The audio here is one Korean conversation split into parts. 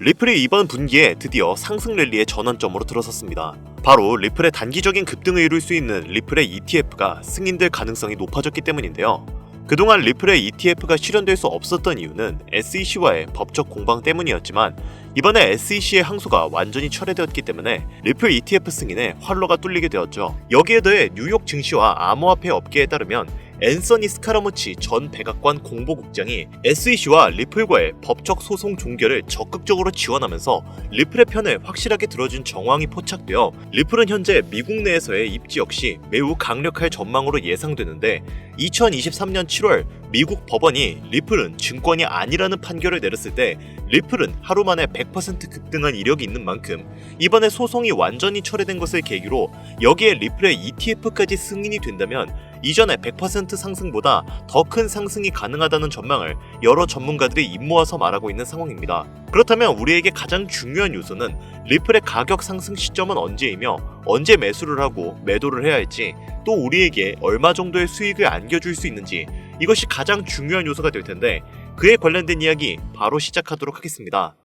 리플이 이번 분기에 드디어 상승 랠리의 전환점으로 들어섰습니다. 바로 리플의 단기적인 급등을 이룰 수 있는 리플의 ETF가 승인될 가능성이 높아졌기 때문인데요. 그동안 리플의 ETF가 실현될 수 없었던 이유는 SEC와의 법적 공방 때문이었지만 이번에 SEC의 항소가 완전히 철회되었기 때문에 리플 ETF 승인에 활로가 뚫리게 되었죠. 여기에 더해 뉴욕 증시와 암호화폐 업계에 따르면 앤서니 스카라무치 전 백악관 공보국장이 SEC와 리플과의 법적 소송 종결을 적극적으로 지원하면서 리플의 편을 확실하게 들어준 정황이 포착되어 리플은 현재 미국 내에서의 입지 역시 매우 강력할 전망으로 예상되는데 2023년 7월 미국 법원이 리플은 증권이 아니라는 판결을 내렸을 때 리플은 하루 만에 100% 급등한 이력이 있는 만큼 이번에 소송이 완전히 철회된 것을 계기로 여기에 리플의 ETF까지 승인이 된다면 이전의 100% 상승보다 더 큰 상승이 가능하다는 전망을 여러 전문가들이 입모아서 말하고 있는 상황입니다. 그렇다면 우리에게 가장 중요한 요소는 리플의 가격 상승 시점은 언제이며 언제 매수를 하고 매도를 해야 할지 또 우리에게 얼마 정도의 수익을 안겨줄 수 있는지 이것이 가장 중요한 요소가 될 텐데 그에 관련된 이야기 바로 시작하도록 하겠습니다.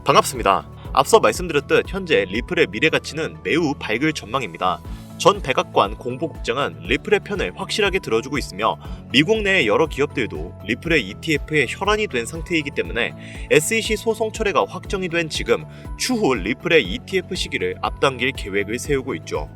반갑습니다. 앞서 말씀드렸듯 현재 리플의 미래 가치는 매우 밝을 전망입니다. 전 백악관 공보국장은 리플의 편을 확실하게 들어주고 있으며 미국 내의 여러 기업들도 리플의 ETF에 혈안이 된 상태이기 때문에 SEC 소송 철회가 확정이 된 지금 추후 리플의 ETF 시기를 앞당길 계획을 세우고 있죠.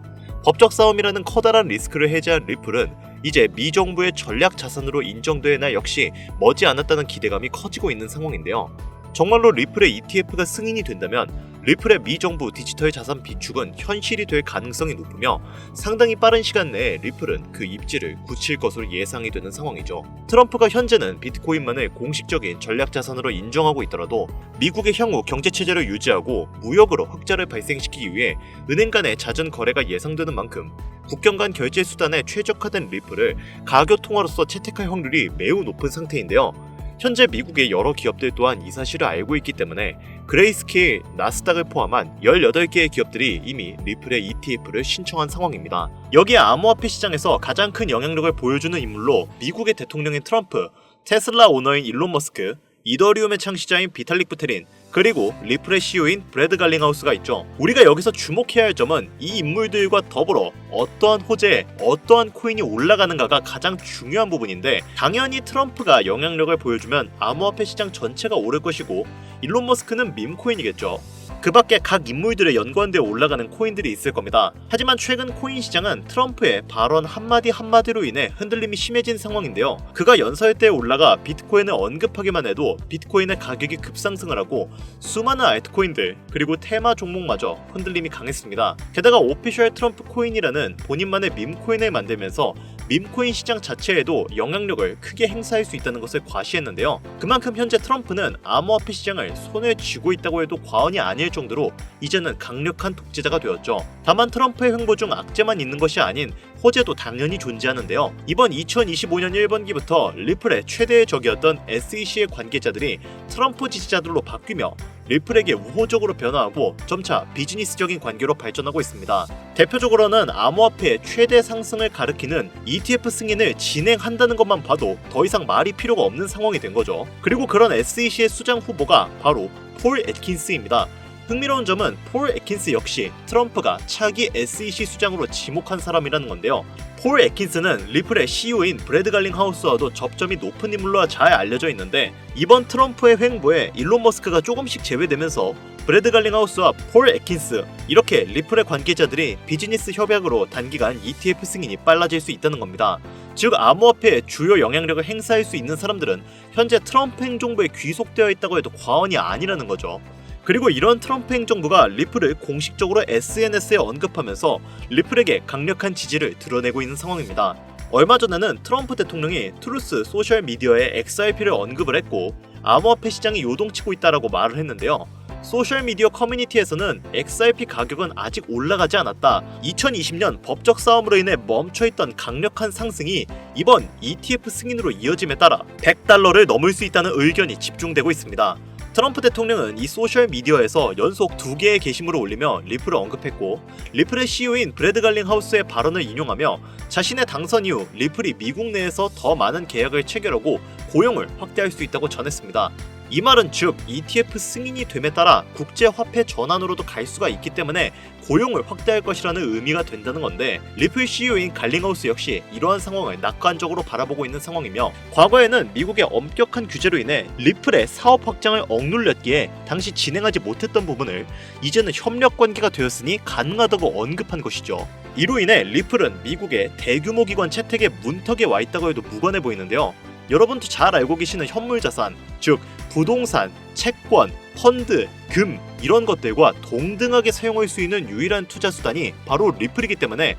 법적 싸움이라는 커다란 리스크를 해제한 리플은 이제 미 정부의 전략 자산으로 인정될 날 역시 머지않았다는 기대감이 커지고 있는 상황인데요. 정말로 리플의 ETF가 승인이 된다면 리플의 미 정부 디지털 자산 비축은 현실이 될 가능성이 높으며 상당히 빠른 시간 내에 리플은 그 입지를 굳힐 것으로 예상이 되는 상황이죠. 트럼프가 현재는 비트코인만을 공식적인 전략 자산으로 인정하고 있더라도 미국의 향후 경제 체제를 유지하고 무역으로 흑자를 발생시키기 위해 은행 간의 잦은 거래가 예상되는 만큼 국경 간 결제 수단에 최적화된 리플을 가교 통화로서 채택할 확률이 매우 높은 상태인데요. 현재 미국의 여러 기업들 또한 이 사실을 알고 있기 때문에 그레이스케일, 나스닥을 포함한 18개의 기업들이 이미 리플의 ETF를 신청한 상황입니다. 여기에 암호화폐 시장에서 가장 큰 영향력을 보여주는 인물로 미국의 대통령인 트럼프, 테슬라 오너인 일론 머스크, 이더리움의 창시자인 비탈릭 부테린, 그리고 리플의 CEO인 브래드 갈링하우스가 있죠. 우리가 여기서 주목해야 할 점은 이 인물들과 더불어 어떠한 호재에 어떠한 코인이 올라가는가가 가장 중요한 부분인데 당연히 트럼프가 영향력을 보여주면 암호화폐 시장 전체가 오를 것이고 일론 머스크는 밈코인이겠죠. 그 밖에 각 인물들의 연관되어 올라가는 코인들이 있을 겁니다. 하지만 최근 코인 시장은 트럼프의 발언 한마디 한마디로 인해 흔들림이 심해진 상황인데요. 그가 연설 때 올라가 비트코인을 언급하기만 해도 비트코인의 가격이 급상승을 하고 수많은 알트코인들 그리고 테마 종목마저 흔들림이 강했습니다. 게다가 오피셜 트럼프 코인이라는 본인만의 밈코인을 만들면서 밈코인 시장 자체에도 영향력을 크게 행사할 수 있다는 것을 과시했는데요. 그만큼 현재 트럼프는 암호화폐 시장을 손에 쥐고 있다고 해도 과언이 아닐 정도로 이제는 강력한 독재자가 되었죠. 다만 트럼프의 횡보 중 악재만 있는 것이 아닌 호재도 당연히 존재하는데요. 이번 2025년 1분기부터 리플의 최대의 적이었던 SEC의 관계자들이 트럼프 지지자들로 바뀌며 리플에게 우호적으로 변화하고 점차 비즈니스적인 관계로 발전하고 있습니다. 대표적으로는 암호화폐의 최대 상승을 가리키는 ETF 승인을 진행한다는 것만 봐도 더 이상 말이 필요가 없는 상황이 된 거죠. 그리고 그런 SEC의 수장 후보가 바로 폴 애킨스입니다. 흥미로운 점은 폴 애킨스 역시 트럼프가 차기 SEC 수장으로 지목한 사람이라는 건데요. 폴 애킨스는 리플의 CEO인 브래드 갈링하우스와도 접점이 높은 인물로 잘 알려져 있는데 이번 트럼프의 횡보에 일론 머스크가 조금씩 제외되면서 브래드 갈링하우스와 폴 애킨스 이렇게 리플의 관계자들이 비즈니스 협약으로 단기간 ETF 승인이 빨라질 수 있다는 겁니다. 즉 암호화폐의 주요 영향력을 행사할 수 있는 사람들은 현재 트럼프 행정부에 귀속되어 있다고 해도 과언이 아니라는 거죠. 그리고 이런 트럼프 행정부가 리플을 공식적으로 SNS에 언급하면서 리플에게 강력한 지지를 드러내고 있는 상황입니다. 얼마 전에는 트럼프 대통령이 트루스 소셜미디어에 XRP를 언급을 했고 암호화폐 시장이 요동치고 있다라고 말을 했는데요. 소셜미디어 커뮤니티에서는 XRP 가격은 아직 올라가지 않았다. 2020년 법적 싸움으로 인해 멈춰있던 강력한 상승이 이번 ETF 승인으로 이어짐에 따라 $100를 넘을 수 있다는 의견이 집중되고 있습니다. 트럼프 대통령은 이 소셜미디어에서 연속 2개의 게시물을 올리며 리플을 언급했고, 리플의 CEO인 브래드 갈링하우스의 발언을 인용하며 자신의 당선 이후 리플이 미국 내에서 더 많은 계약을 체결하고 고용을 확대할 수 있다고 전했습니다. 이 말은 즉 ETF 승인이 됨에 따라 국제화폐 전환으로도 갈 수가 있기 때문에 고용을 확대할 것이라는 의미가 된다는 건데, 리플 CEO인 갈링하우스 역시 이러한 상황을 낙관적으로 바라보고 있는 상황이며, 과거에는 미국의 엄격한 규제로 인해 리플의 사업 확장을 억눌렸기에 당시 진행하지 못했던 부분을 이제는 협력 관계가 되었으니 가능하다고 언급한 것이죠. 이로 인해 리플은 미국의 대규모 기관 채택의 문턱에 와 있다고 해도 무관해 보이는데요. 여러분도 잘 알고 계시는 현물자산, 즉 부동산, 채권, 펀드, 금 이런 것들과 동등하게 사용할 수 있는 유일한 투자 수단이 바로 리플이기 때문에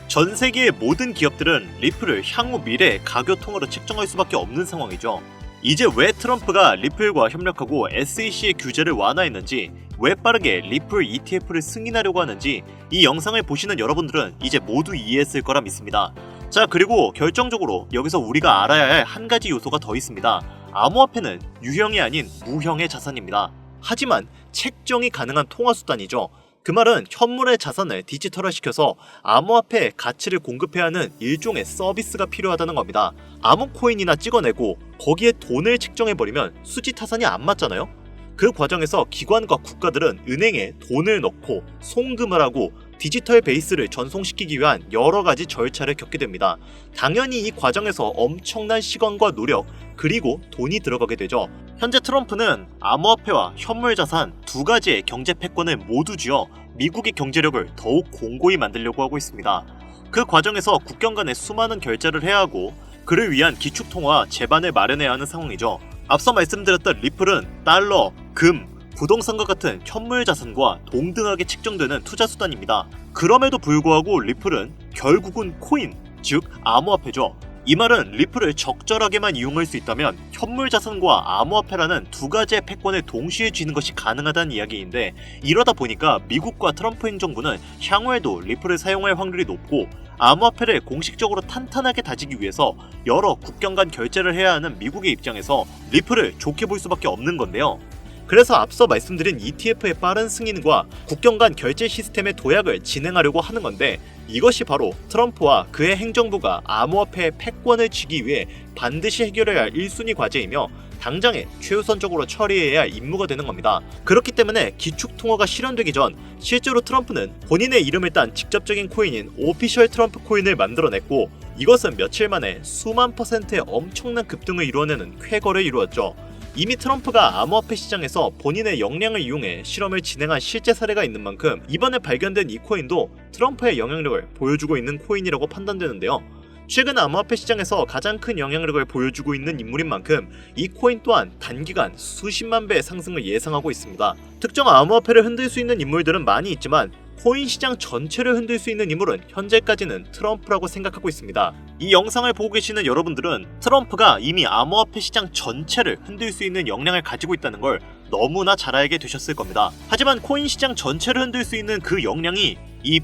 전 세계의 모든 기업들은 리플을 향후 미래의 가교통으로 책정할 수밖에 없는 상황이죠. 이제 왜 트럼프가 리플과 협력하고 SEC의 규제를 완화했는지, 왜 빠르게 리플 ETF를 승인하려고 하는지 이 영상을 보시는 여러분들은 이제 모두 이해했을 거라 믿습니다. 자, 그리고 결정적으로 여기서 우리가 알아야 할 한 가지 요소가 더 있습니다. 암호화폐는 유형이 아닌 무형의 자산입니다. 하지만 책정이 가능한 통화수단이죠. 그 말은 현물의 자산을 디지털화시켜서 암호화폐의 가치를 공급해야 하는 일종의 서비스가 필요하다는 겁니다. 아무 코인이나 찍어내고 거기에 돈을 책정해버리면 수지타산이 안 맞잖아요? 그 과정에서 기관과 국가들은 은행에 돈을 넣고 송금을 하고 디지털 베이스를 전송시키기 위한 여러 가지 절차를 겪게 됩니다. 당연히 이 과정에서 엄청난 시간과 노력, 그리고 돈이 들어가게 되죠. 현재 트럼프는 암호화폐와 현물자산 두 가지의 경제 패권을 모두 쥐어 미국의 경제력을 더욱 공고히 만들려고 하고 있습니다. 그 과정에서 국경 간에 수많은 결제를 해야 하고, 그를 위한 기축통화 제반을 마련해야 하는 상황이죠. 앞서 말씀드렸던 리플은 달러, 금, 부동산과 같은 현물 자산과 동등하게 책정되는 투자 수단입니다. 그럼에도 불구하고 리플은 결국은 코인, 즉 암호화폐죠. 이 말은 리플을 적절하게만 이용할 수 있다면 현물 자산과 암호화폐라는 두 가지의 패권을 동시에 쥐는 것이 가능하다는 이야기인데, 이러다 보니까 미국과 트럼프 행정부는 향후에도 리플을 사용할 확률이 높고, 암호화폐를 공식적으로 탄탄하게 다지기 위해서 여러 국경 간 결제를 해야 하는 미국의 입장에서 리플을 좋게 볼 수밖에 없는 건데요. 그래서 앞서 말씀드린 ETF의 빠른 승인과 국경 간 결제 시스템의 도약을 진행하려고 하는 건데, 이것이 바로 트럼프와 그의 행정부가 암호화폐의 패권을 쥐기 위해 반드시 해결해야 할 1순위 과제이며 당장에 최우선적으로 처리해야 할 임무가 되는 겁니다. 그렇기 때문에 기축통화가 실현되기 전 실제로 트럼프는 본인의 이름을 딴 직접적인 코인인 오피셜 트럼프 코인을 만들어냈고, 이것은 며칠 만에 수만 %의 엄청난 급등을 이루어내는 쾌거를 이루었죠. 이미 트럼프가 암호화폐 시장에서 본인의 역량을 이용해 실험을 진행한 실제 사례가 있는 만큼 이번에 발견된 이 코인도 트럼프의 영향력을 보여주고 있는 코인이라고 판단되는데요. 최근 암호화폐 시장에서 가장 큰 영향력을 보여주고 있는 인물인 만큼 이 코인 또한 단기간 수십만 배의 상승을 예상하고 있습니다. 특정 암호화폐를 흔들 수 있는 인물들은 많이 있지만 코인 시장 전체를 흔들 수 있는 인물은 현재까지는 트럼프라고 생각하고 있습니다. 이 영상을 보고 계시는 여러분들은 트럼프가 이미 암호화폐 시장 전체를 흔들 수 있는 역량을 가지고 있다는 걸 너무나 잘 알게 되셨을 겁니다. 하지만 코인 시장 전체를 흔들 수 있는 그 역량이 이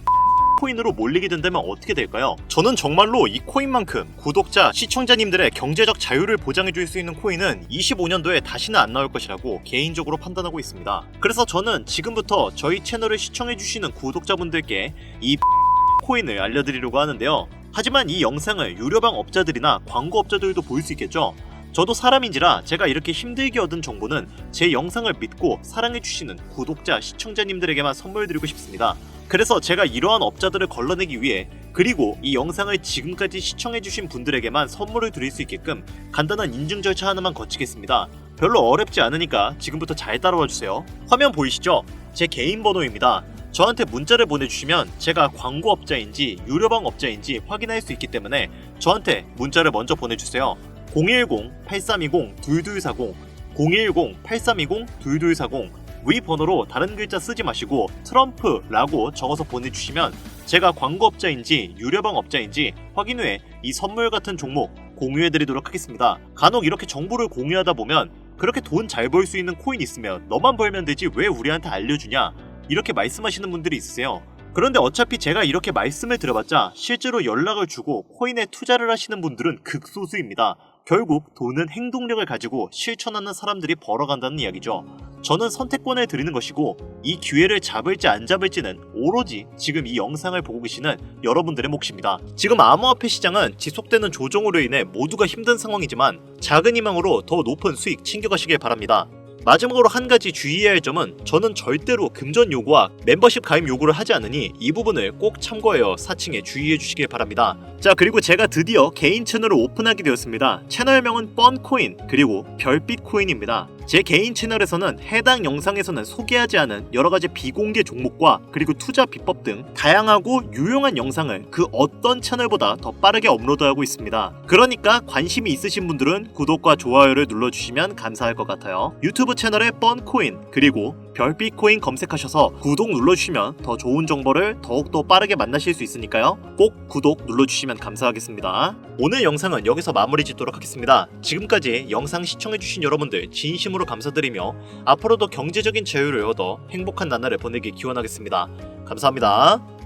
코인으로 몰리게 된다면 어떻게 될까요? 저는 정말로 이 코인만큼 구독자, 시청자님들의 경제적 자유를 보장해줄 수 있는 코인은 25년도에 다시는 안 나올 것이라고 개인적으로 판단하고 있습니다. 그래서 저는 지금부터 저희 채널을 시청해주시는 구독자분들께 이 코인을 알려드리려고 하는데요. 하지만 이 영상을 유료방 업자들이나 광고업자들도 볼 수 있겠죠? 저도 사람인지라 제가 이렇게 힘들게 얻은 정보는 제 영상을 믿고 사랑해주시는 구독자, 시청자님들에게만 선물 드리고 싶습니다. 그래서 제가 이러한 업자들을 걸러내기 위해, 그리고 이 영상을 지금까지 시청해주신 분들에게만 선물을 드릴 수 있게끔 간단한 인증 절차 하나만 거치겠습니다. 별로 어렵지 않으니까 지금부터 잘 따라와주세요. 화면 보이시죠? 제 개인 번호입니다. 저한테 문자를 보내주시면 제가 광고업자인지 유료방 업자인지 확인할 수 있기 때문에 저한테 문자를 먼저 보내주세요. 010-8320-2240 010-8320-2240 위 번호로 다른 글자 쓰지 마시고 트럼프라고 적어서 보내주시면 제가 광고업자인지 유료방 업자인지 확인 후에 이 선물 같은 종목 공유해드리도록 하겠습니다. 간혹 이렇게 정보를 공유하다 보면 그렇게 돈 잘 벌 수 있는 코인 있으면 너만 벌면 되지 왜 우리한테 알려주냐? 이렇게 말씀하시는 분들이 있으세요. 그런데 어차피 제가 이렇게 말씀을 드려봤자 실제로 연락을 주고 코인에 투자를 하시는 분들은 극소수입니다. 결국 돈은 행동력을 가지고 실천하는 사람들이 벌어간다는 이야기죠. 저는 선택권을 드리는 것이고 이 기회를 잡을지 안 잡을지는 오로지 지금 이 영상을 보고 계시는 여러분들의 몫입니다. 지금 암호화폐 시장은 지속되는 조정으로 인해 모두가 힘든 상황이지만 작은 희망으로 더 높은 수익 챙겨가시길 바랍니다. 마지막으로 한 가지 주의해야 할 점은 저는 절대로 금전 요구와 멤버십 가입 요구를 하지 않으니 이 부분을 꼭 참고하여 사칭에 주의해 주시길 바랍니다. 자, 그리고 제가 드디어 개인 채널을 오픈하게 되었습니다. 채널명은 뻔코인 그리고 별빛코인입니다. 제 개인 채널에서는 해당 영상에서는 소개하지 않은 여러가지 비공개 종목과 그리고 투자 비법 등 다양하고 유용한 영상을 그 어떤 채널보다 더 빠르게 업로드하고 있습니다. 그러니까 관심이 있으신 분들은 구독과 좋아요를 눌러주시면 감사할 것 같아요. 유튜브 채널에 뻔코인 그리고 별빛코인 검색하셔서 구독 눌러주시면 더 좋은 정보를 더욱더 빠르게 만나실 수 있으니까요. 꼭 구독 눌러주시면 감사하겠습니다. 오늘 영상은 여기서 마무리 짓도록 하겠습니다. 지금까지 영상 시청해주신 여러분들 진심으로 감사드리며 앞으로도 경제적인 자유를 얻어 행복한 나날을 보내길 기원하겠습니다. 감사합니다.